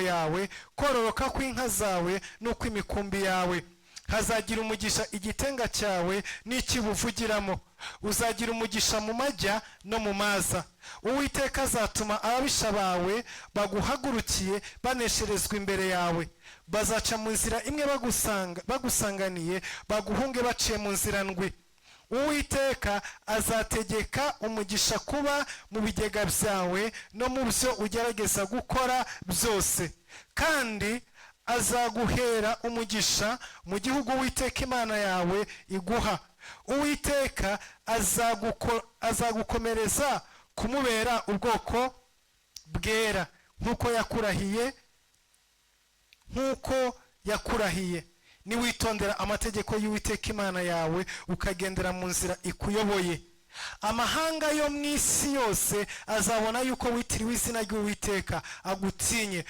yawe, kororoka kw'inka zawe n'ukw'imikumbi yawe. Hazagira umugisha igitenga cyawe n'ikibuvugiramo. Uzagira umugisha mu majya no mu maza. Uwiteka azatuma ababisha bawe baguhagurukiye banesherezwa imbere yawe. Bazaca mu nzira imwe bagusanganiye, baguhunge baciye mu nzira ndwi. Uwiteka azategeka umugisha kuba mu bigega byawe no mu byo ugerageza gukora byose, kandi azaguhera umugisha mu gihugu Uwiteka Imana yawe iguha. Uwiteka azagukomereza kumubera ubwoko bwera nk'uko yakurahiye. Niwitondera amategeko y'Uwiteka Imana yawe ukagendera mu nzira ikuyoboye, amahanga yo mu isi yose azabona yuko witiriwe izina ry'Uwiteka agutinye.